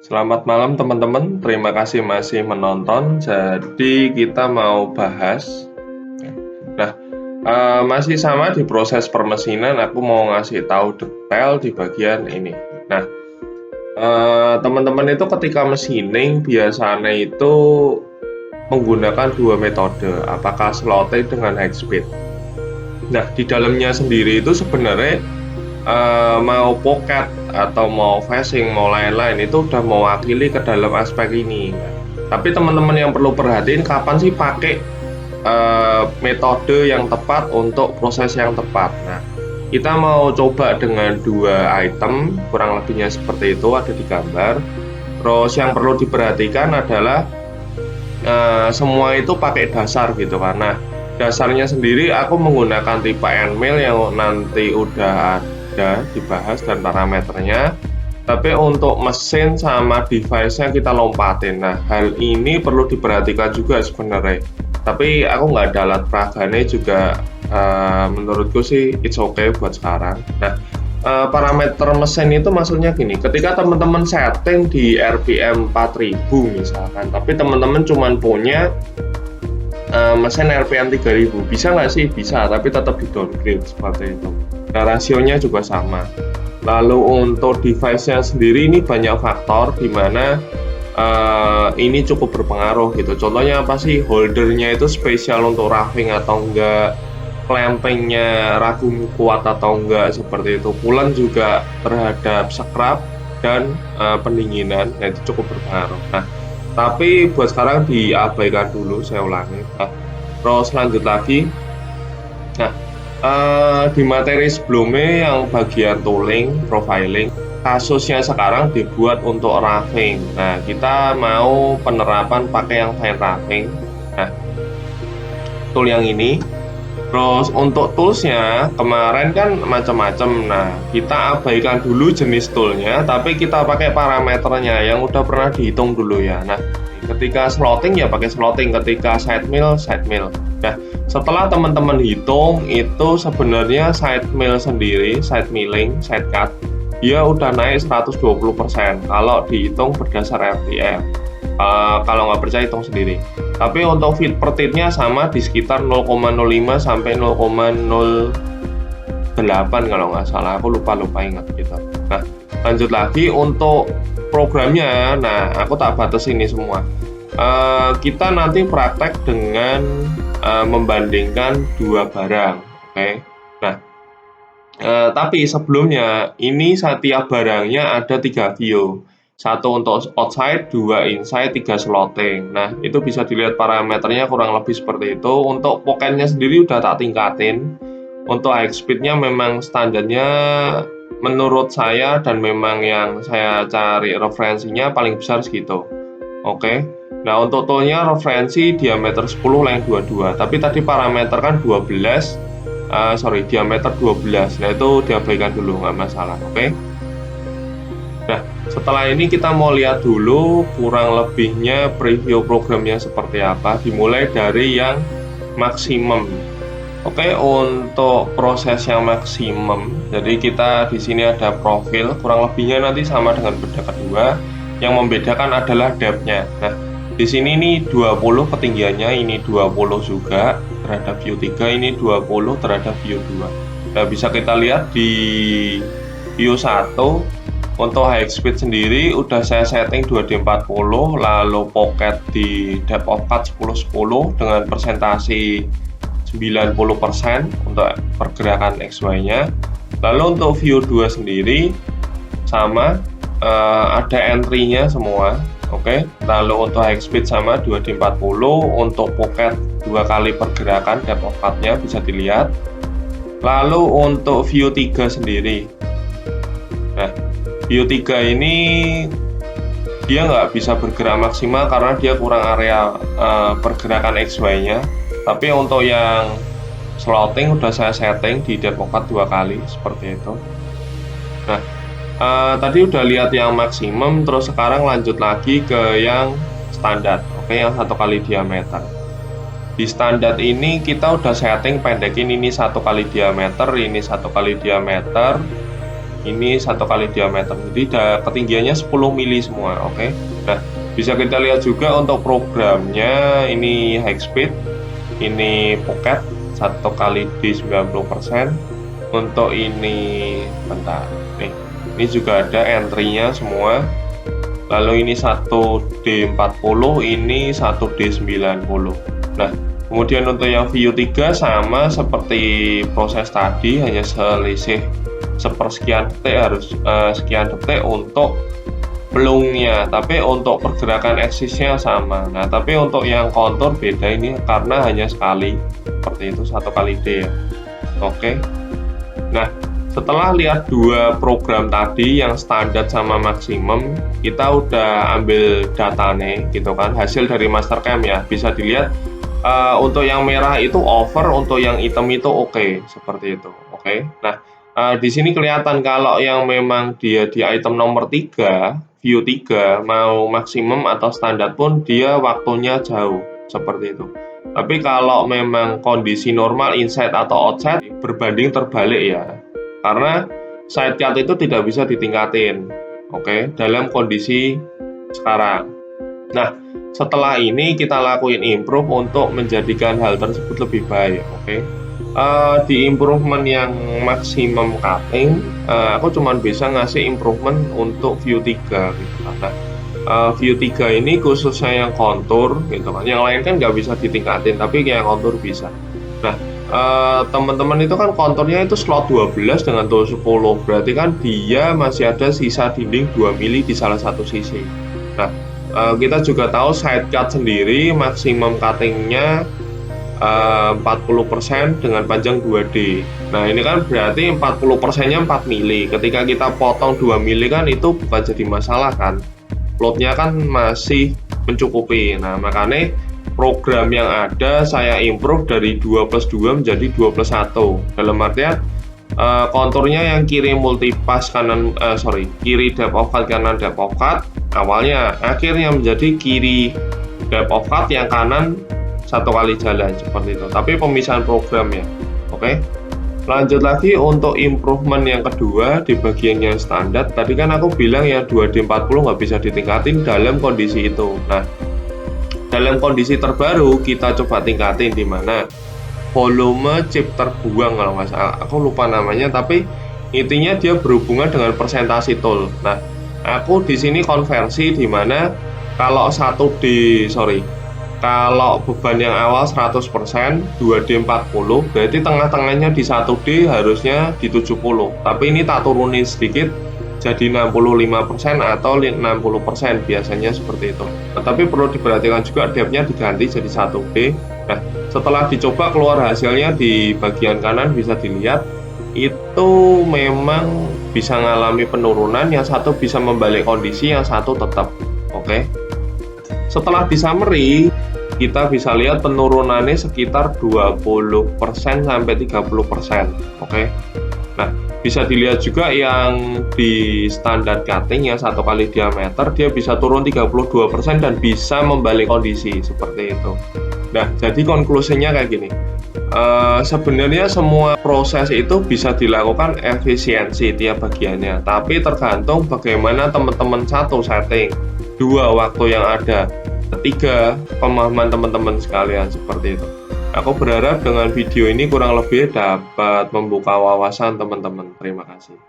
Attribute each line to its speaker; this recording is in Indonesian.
Speaker 1: Selamat malam teman-teman, terima kasih masih menonton. Jadi kita mau bahas, nah masih sama di proses permesinan. Aku mau ngasih tahu detail di bagian ini. Nah, teman-teman itu ketika machining biasanya itu menggunakan dua metode, apakah slotting dengan high speed. Nah, di dalamnya sendiri itu sebenarnya mau pocket atau mau facing mau lain-lain itu udah mewakili ke dalam aspek ini. Tapi teman-teman yang perlu perhatiin kapan sih pakai metode yang tepat untuk proses yang tepat. Nah, kita mau coba dengan dua item, kurang lebihnya seperti itu ada di gambar. Terus yang perlu diperhatikan adalah semua itu pakai dasar gitu kan. Nah, dasarnya sendiri aku menggunakan tipe N-mill yang nanti udah ada dibahas dan parameternya. Tapi untuk mesin sama device-nya kita lompatin. Nah, hal ini perlu diperhatikan juga sebenarnya. Tapi aku nggak ada alat peraganya juga, menurutku sih it's okay buat sekarang. Nah, parameter mesin itu maksudnya gini, ketika teman-teman setting di RPM 4000 misalkan, tapi teman-teman cuma punya mesin RPM 3000, bisa nggak sih? Bisa, tapi tetap di downgrade seperti itu. Nah, rasionya juga sama. Lalu untuk device-nya sendiri ini banyak faktor di mana ini cukup berpengaruh gitu. Contohnya apa sih? Holdernya itu spesial untuk roughing atau enggak, clampingnya ragu kuat atau enggak seperti itu. Coolant juga terhadap scrub dan pendinginan, nah itu cukup berpengaruh. Nah, tapi buat sekarang diabaikan dulu, saya ulangi. Nah, terus lanjut lagi. Nah, di materi sebelumnya yang bagian tooling, profiling, kasusnya sekarang dibuat untuk roughing. Nah, kita mau penerapan pakai yang fine roughing. Nah, tool yang ini. Terus untuk toolsnya kemarin kan macam-macam. Nah, kita abaikan dulu jenis toolnya, tapi kita pakai parameternya yang udah pernah dihitung dulu ya. Nah, ketika slotting ya pakai slotting, ketika side mill, side mill. Nah, setelah teman-teman hitung itu sebenarnya side mill sendiri, side milling, side cut, dia udah naik 120% kalau dihitung berdasar RPM. Kalau nggak percaya hitung sendiri. Tapi untuk feet per titnya sama di sekitar 0,05 sampai 0,08 kalau nggak salah, aku lupa ingat gitu. Nah, lanjut lagi untuk programnya. Nah, aku tak batas ini semua. Kita nanti praktek dengan membandingkan dua barang, oke? Nah, tapi sebelumnya ini setiap barangnya ada 3 view. Satu untuk outside, 2 inside, 3 slotting. Nah, itu bisa dilihat parameternya kurang lebih seperti itu. Untuk pocketnya sendiri udah tak tingkatin. Untuk high speednya memang standarnya menurut saya dan memang yang saya cari referensinya paling besar segitu. Oke. Nah, untuk toolnya referensi diameter 10 length 22. Tapi tadi parameter kan 12, diameter 12. Nah, itu diabaikan dulu, nggak masalah. Oke. Nah, setelah ini kita mau lihat dulu kurang lebihnya preview programnya seperti apa, dimulai dari yang maksimum. Oke, untuk proses yang maksimum, jadi kita di sini ada profil, kurang lebihnya nanti sama dengan beda kedua. Yang membedakan adalah depth-nya. Nah, di sini ini 20 ketinggiannya, ini 20 juga terhadap view 3, ini 20 terhadap view 2. Nah, bisa kita lihat di view 1. Untuk high speed sendiri udah saya setting 2D40, lalu pocket di depth of cut 10-10 dengan persentasi 90% untuk pergerakan XY-nya. Lalu untuk view 2 sendiri sama, ada entry-nya semua. Oke. Lalu untuk high speed sama 2D40, untuk pocket 2 kali pergerakan depth of cut-nya bisa dilihat. Lalu untuk view 3 sendiri. Nah, view 3 ini dia nggak bisa bergerak maksimal karena dia kurang area pergerakan XY-nya. Tapi untuk yang slotting udah saya setting di depth of cut 2 kali seperti itu. Nah, tadi udah lihat yang maksimum, terus sekarang lanjut lagi ke yang standar. Oke, yang 1 kali diameter. Di standar ini kita udah setting pendekin ini 1 kali diameter, ini 1 kali diameter. ini 1 kali diameter. Jadi ketinggiannya 10 mili semua. Oke. Nah, bisa kita lihat juga untuk programnya, ini high speed, ini pocket 1 kali D 90%. Untuk ini bentar nih, ini juga ada entry-nya semua. Lalu ini 1D40, ini 1D90. Nah, kemudian untuk yang view 3 sama seperti proses tadi, hanya selisih sepersekian detik, harus sekian detik untuk belungnya, tapi untuk pergerakan eksisnya sama. Nah, tapi untuk yang kontur beda ini karena hanya sekali, seperti itu 1 kali D ya. Oke. Nah, setelah lihat dua program tadi yang standar sama maksimum, kita udah ambil datanya gitu kan, hasil dari Mastercam ya. Bisa dilihat untuk yang merah itu over, untuk yang hitam itu oke, seperti itu. Oke. Nah, di sini kelihatan kalau yang memang dia di item nomor 3, view 3, mau maksimum atau standar pun dia waktunya jauh, seperti itu. Tapi kalau memang kondisi normal inside atau outside berbanding terbalik ya. Karena side cut itu tidak bisa ditingkatin. Oke, dalam kondisi sekarang. Nah, setelah ini kita lakuin improve untuk menjadikan hal tersebut lebih baik. Oke. Di improvement yang maximum cutting, aku cuma bisa ngasih improvement untuk view 3 gitu kan. Nah, view 3 ini khususnya yang kontur gitu kan. Yang lain kan nggak bisa ditingkatin, tapi yang kontur bisa. Nah, teman-teman itu kan konturnya itu slot 12 dengan tool 10. Berarti kan dia masih ada sisa dinding 2 mili di salah satu sisi. Nah, kita juga tahu side cut sendiri maksimum cuttingnya 40% dengan panjang 2D. Nah, ini kan berarti 40%-nya 4 mili. Ketika kita potong 2 mili kan itu bukan jadi masalah kan. Loadnya kan masih mencukupi. Nah, makanya program yang ada saya improve dari 2+2 menjadi 2+1. Dalam artian konturnya yang kiri multipass kanan kiri depth of cut kanan depth of cut awalnya, akhirnya menjadi kiri depth of cut yang kanan 1 kali jalan, seperti itu. Tapi pemisahan program ya. Oke. Lanjut lagi untuk improvement yang kedua di bagian yang standar. Tadi kan aku bilang ya 2D40 nggak bisa ditingkatin dalam kondisi itu. Nah, dalam kondisi terbaru kita coba tingkatin di mana volume chip terbuang, kalau nggak salah, aku lupa namanya, tapi intinya dia berhubungan dengan persentase tool. Nah, aku di sini konversi di mana kalau kalau beban yang awal 100%, 2D40, berarti tengah-tengahnya di 1D harusnya di 70. Tapi ini tak turunin sedikit jadi 65% atau 60%, biasanya seperti itu. Nah, tapi perlu diperhatikan juga depth-nya diganti jadi 1D. Nah, setelah dicoba keluar hasilnya di bagian kanan bisa dilihat itu memang bisa mengalami penurunan, yang satu bisa membalik kondisi, yang satu tetap. Oke. Setelah di summary, kita bisa lihat penurunannya sekitar 20% sampai 30%. Oke. Nah, bisa dilihat juga yang di standar cutting yang 1 kali diameter dia bisa turun 32% dan bisa membalik kondisi seperti itu. Nah, jadi konklusinya kayak gini. Sebenarnya semua proses itu bisa dilakukan efisiensi tiap bagiannya, tapi tergantung bagaimana teman-teman satu setting, dua waktu yang ada, ketiga pemahaman teman-teman sekalian, seperti itu. Aku berharap dengan video ini kurang lebih dapat membuka wawasan teman-teman. Terima kasih.